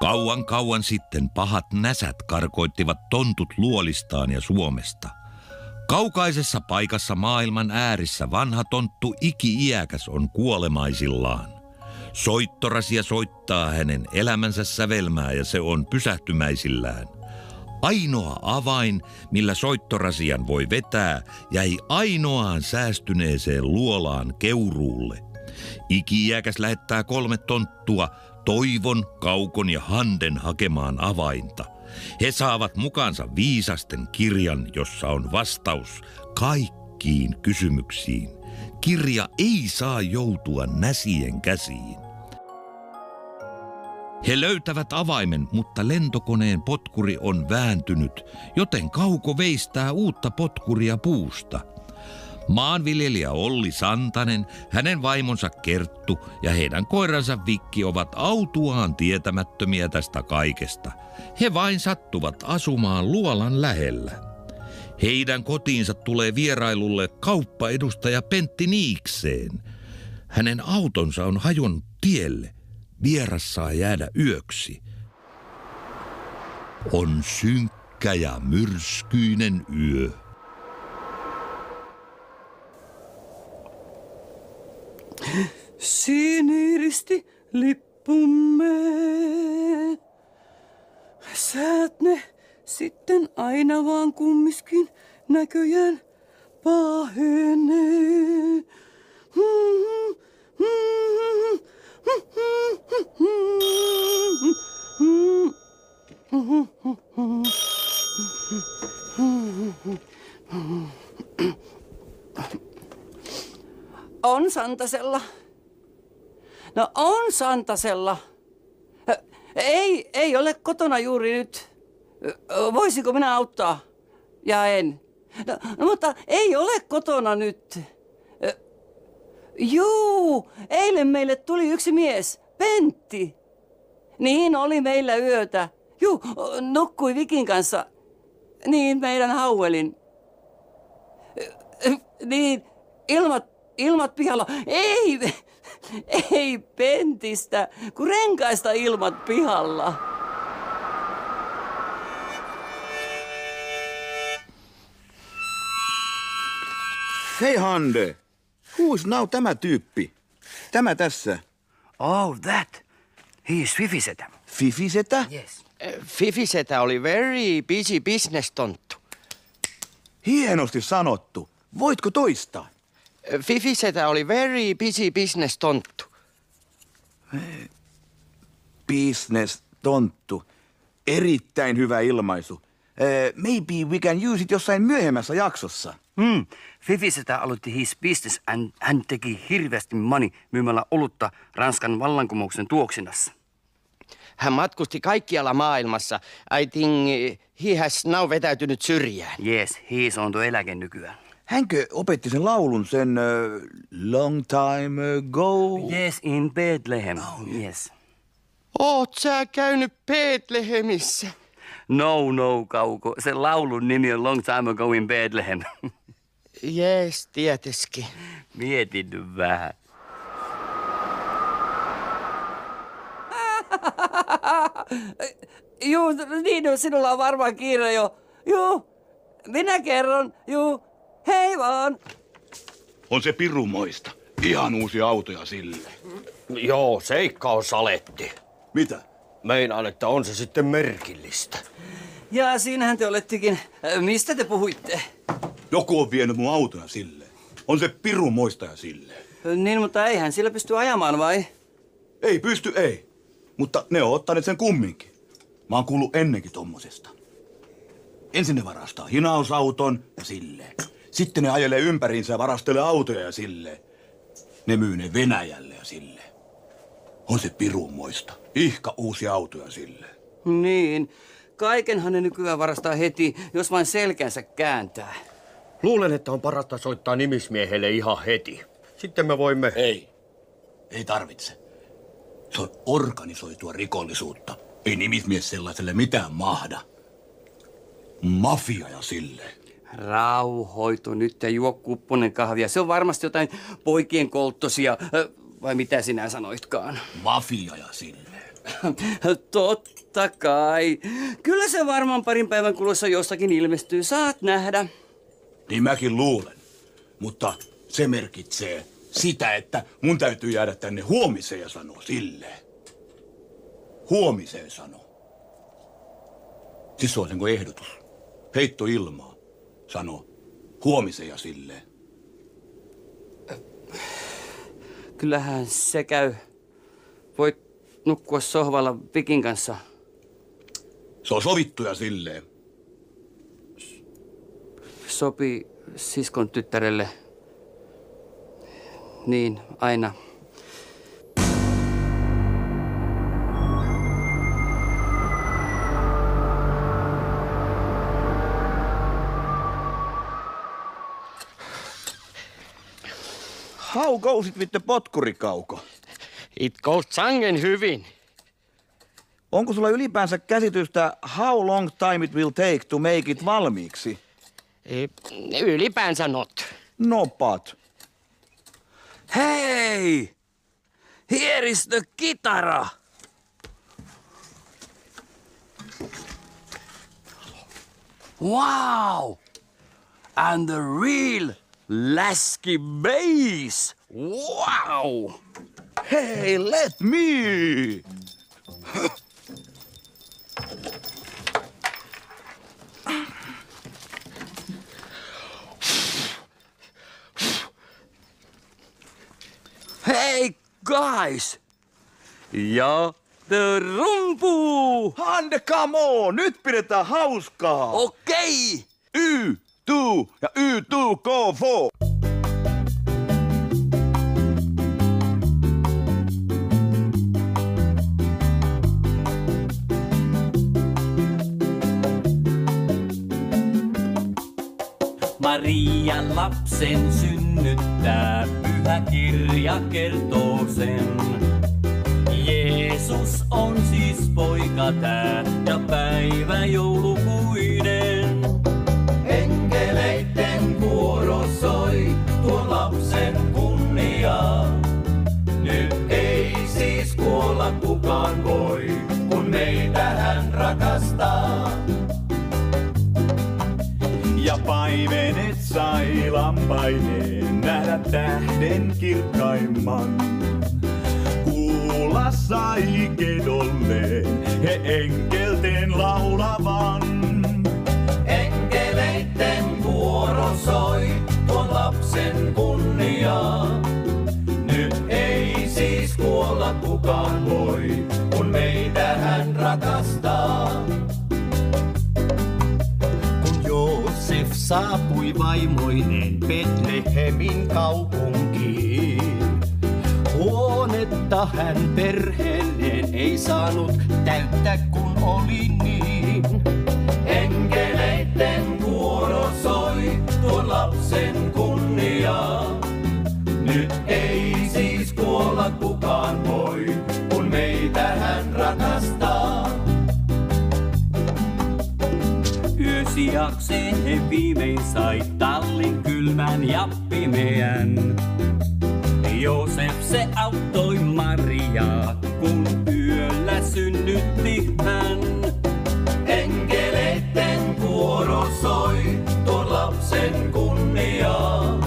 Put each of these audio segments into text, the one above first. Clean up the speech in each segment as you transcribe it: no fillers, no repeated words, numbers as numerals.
Kauan kauan sitten pahat näsät karkoittivat tontut luolistaan ja Suomesta. Kaukaisessa paikassa maailman äärissä vanha tonttu iki-iäkäs on kuolemaisillaan. Soittorasia soittaa hänen elämänsä sävelmää ja se on pysähtymäisillään. Ainoa avain, millä soittorasian voi vetää, jäi ainoaan säästyneeseen luolaan Keuruulle. Iki-iäkäs lähettää 3 tonttua, Toivon, Kaukon ja Handen hakemaan avainta. He saavat mukaansa viisasten kirjan, jossa on vastaus kaikkiin kysymyksiin. Kirja ei saa joutua näsien käsiin. He löytävät avaimen, mutta lentokoneen potkuri on vääntynyt, joten Kauko veistää uutta potkuria puusta. Maanviljelijä Olli Santanen, hänen vaimonsa Kerttu ja heidän koiransa Vikki ovat autuaan tietämättömiä tästä kaikesta. He vain sattuvat asumaan luolan lähellä. Heidän kotiinsa tulee vierailulle kauppaedustaja Pentti Niikseen. Hänen autonsa on hajonnut tielle. Vieras saa jäädä yöksi. On synkkä ja myrskyinen yö. Siniristi lippumme. Säät ne sitten aina vaan kummiskin näköjään pahenee. On Santasella. No on Santasella. Ei ole kotona juuri nyt. Voisiko minä auttaa? Ja en. No, mutta ei ole kotona nyt. Juu, eilen meille tuli yksi mies, Pentti. Niin oli meillä yötä. Juu, nukkui Vikin kanssa. Niin, meidän Hauelin. Niin, ilmat pihalla. Ei Pentistä, kun renkaista ilmat pihalla. Hei Hande, who's now tämä tyyppi? Tämä tässä. Oh, that. He is Fifisetä. Fifisetä? Yes. Fifisetä oli very busy business tonttu. Hienosti sanottu. Voitko toistaa? Fifisetä oli very busy business tonttu. Business tonttu. Erittäin hyvä ilmaisu. Maybe we can use it jossain myöhemmässä jaksossa. Fifisetä aloitti his business and hän teki hirveästi money myymällä olutta Ranskan vallankumouksen tuoksinassa. Hän matkusti kaikkialla maailmassa. I think he has now vetäytynyt syrjään. Yes, he on tuo eläke nykyään. Hänkö opetti sen laulun sen long time ago? Yes, in Bethlehem. Yes. Oot sä käynyt Betlehemissä? No, Kauko. Se laulun nimi on Long Time Ago in Bethlehem. Yes, tietysti. Mietin nyt vähän. Juu, niin sinulla on varmaan kiire jo. Juu, minä kerron. Juu, hei vaan. On se pirumoista. Ihan uusia autoja sille. Joo, seikka on saletti. Mitä? Meinaan, että on se sitten merkillistä. Ja siinähän te olettekin. Mistä te puhuitte? Joku on vienyt mun autoja sille. On se pirumoistaja sille. Niin, mutta eihän sillä pysty ajamaan, vai? Ei pysty, ei. Mutta ne on ottaneet sen kumminkin. Mä oon kuullut ennenkin tommosesta. Ensin ne varastaa hinausauton ja silleen. Sitten ne ajelee ympäriinsä ja varastelee autoja ja silleen. Ne myy ne Venäjälle ja silleen. On se pirumoista. Ihka uusia autoja silleen. Niin. Kaikenhan ne nykyään varastaa heti, jos vain selkänsä kääntää. Luulen, että on parasta soittaa nimismiehelle ihan heti. Sitten me voimme... Ei tarvitse. Se on organisoitua rikollisuutta. Ei nimismies sellaiselle mitään mahda. Mafia ja silleen. Rauhoitu nyt ja juo kupponen kahvia. Se on varmasti jotain poikien kolttosia, vai mitä sinä sanoitkaan? Mafia ja silleen. Totta kai. Kyllä se varmaan parin päivän kuluessa jostakin ilmestyy. Saat nähdä. Niin mäkin luulen. Mutta se merkitsee sitä, että mun täytyy jäädä tänne huomiseen ja sanoa silleen. Huomiseen sano. Siis se on sen kuin ehdotus. Heitto ilmaa. Sano huomiseen ja silleen. Kyllähän se käy. Voit nukkua sohvalla Vikin kanssa. Se on sovittu ja silleen. Sopii siskon tyttärelle. Niin, aina. How goes it with the potkurikauko? It goes sangen hyvin. Onko sulla ylipäänsä käsitystä how long time it will take to make it valmiiksi? Ylipäänsä not. No but. Hei! Here is the kitara! Wow! And the real Lasky bass! Wow! Hey, let me! Hey guys! Ja the rumpu! Hande, come on! Nyt pidetään hauskaa! Okei! Y2 ja Y2 go! Maria lapsen synnyttää, pyhä kirja kertoo sen. Jeesus on siis poika tää ja päivä joulukuinen. Enkeleitten kuoro soi tuon lapsen kunniaa. Nyt ei siis kuolla kukaan voi, kun meitä hän rakastaa. Ja paimenet sai lampaineen nähdä tähden kirkkaimman. Kuulla sai kedolleen he enkelten laulavan. Enkeleitten kuoro soi tuon lapsen kunniaa. Nyt ei siis kuolla kukaan voi, kun meitä hän rakastaa. Joosef saapui vaimoineen Betlehemin kaupunkiin. Huonetta hän perheelleen ei saanut täyttää, kun oli niin. Enkeleitten kuoro soi tuon lapsen kunniaa. Nyt ei siis kuolla kukaan voi, kun meitä hän rakastaa. Yösijakseen he viimein sai tallin kylmän ja pimeän. Joosef se auttoi Mariaa, kun yöllä synnytti hän. Enkeleitten kuoro soi tuon lapsen kunniaa.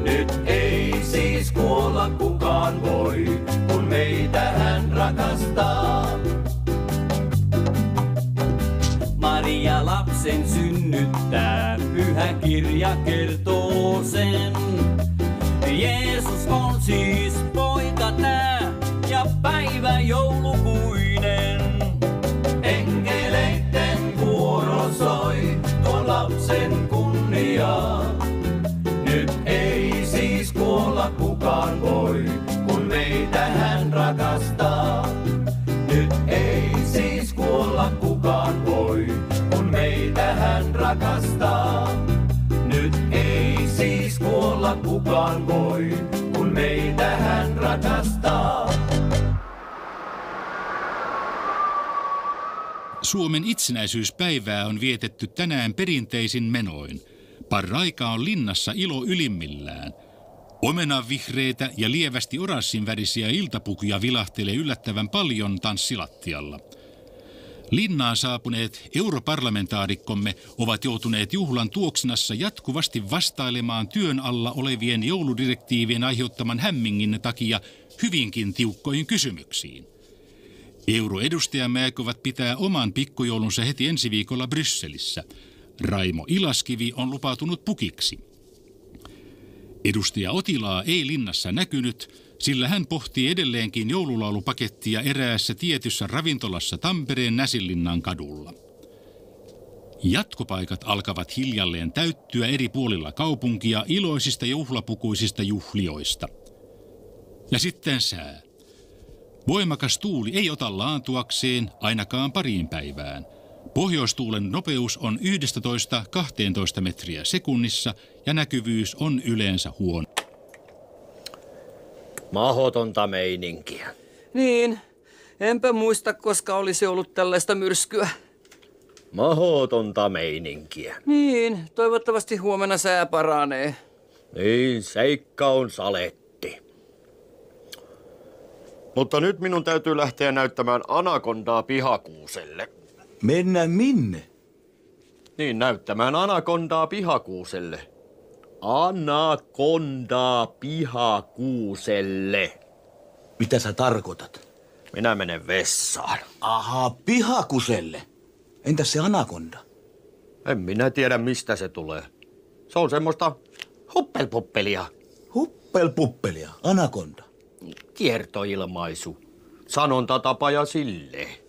Nyt ei siis kuolla kukaan voi, kun meitä hän rakastaa. Maria lapsen synnyttää, pyhä kirja kertoo sen. Jeesus on siis poika tää ja päivä joulukuinen. Enkeleitten kuoro soi tuon lapsen kunniaa. Nyt ei siis kuolla kukaan voi, kun meitä hän rakastaa. Nyt ei siis kuolla kukaan voi, kun meitä hän rakastaa. Nyt ei siis kuolla kukaan voi, kun meitä hän rakastaa. Suomen itsenäisyyspäivää on vietetty tänään perinteisin menoin. Parraika on linnassa ilo ylimmillään. Omenanvihreitä ja lievästi oranssinvärisiä iltapukuja vilahtelee yllättävän paljon tanssilattialla. Linnaan saapuneet europarlamentaarikkomme ovat joutuneet juhlan tuoksinassa jatkuvasti vastailemaan työn alla olevien jouludirektiivien aiheuttaman hämmingin takia hyvinkin tiukkoihin kysymyksiin. Euroedustajamme aikovat pitää oman pikkujoulunsa heti ensi viikolla Brysselissä. Raimo Ilaskivi on lupautunut pukiksi. Edustaja Otilaa ei linnassa näkynyt, sillä hän pohtii edelleenkin joululaulupakettia eräässä tietyssä ravintolassa Tampereen Näsinlinnan kadulla. Jatkopaikat alkavat hiljalleen täyttyä eri puolilla kaupunkia iloisista juhlapukuisista juhlioista. Ja sitten sää. Voimakas tuuli ei ota laantuakseen ainakaan pariin päivään. Pohjoistuulen nopeus on 11–12 metriä sekunnissa ja näkyvyys on yleensä huono. Mahotonta meininkiä. Niin, enpä muista, koska olisi ollut tällaista myrskyä. Mahotonta meininkiä. Niin, toivottavasti huomenna sää paranee. Niin, seikka on saletti. Mutta nyt minun täytyy lähteä näyttämään anakondaa Pihakuuselle. Mennään minne? Niin, näyttämään anakondaa Pihakuuselle. Anakondaa Pihakuuselle. Mitä sä tarkoitat? Minä menen vessaan. Ahaa, Pihakuselle. Entäs se anakonda? En minä tiedä, mistä se tulee. Se on semmoista huppelpuppelia. Huppelpuppelia, anakonda. Kiertoilmaisu. Sanontatapa ja silleen.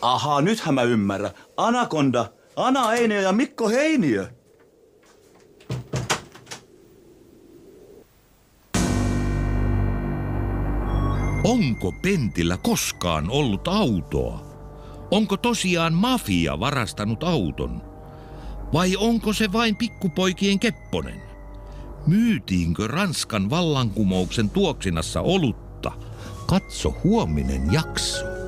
Ahaa, nythän mä ymmärrän. Anakonda, Ana Einiö ja Mikko Heiniö. Onko Pentillä koskaan ollut autoa? Onko tosiaan mafia varastanut auton? Vai onko se vain pikkupoikien kepponen? Myytiinkö Ranskan vallankumouksen tuoksinassa olutta? Katso huominen jakso.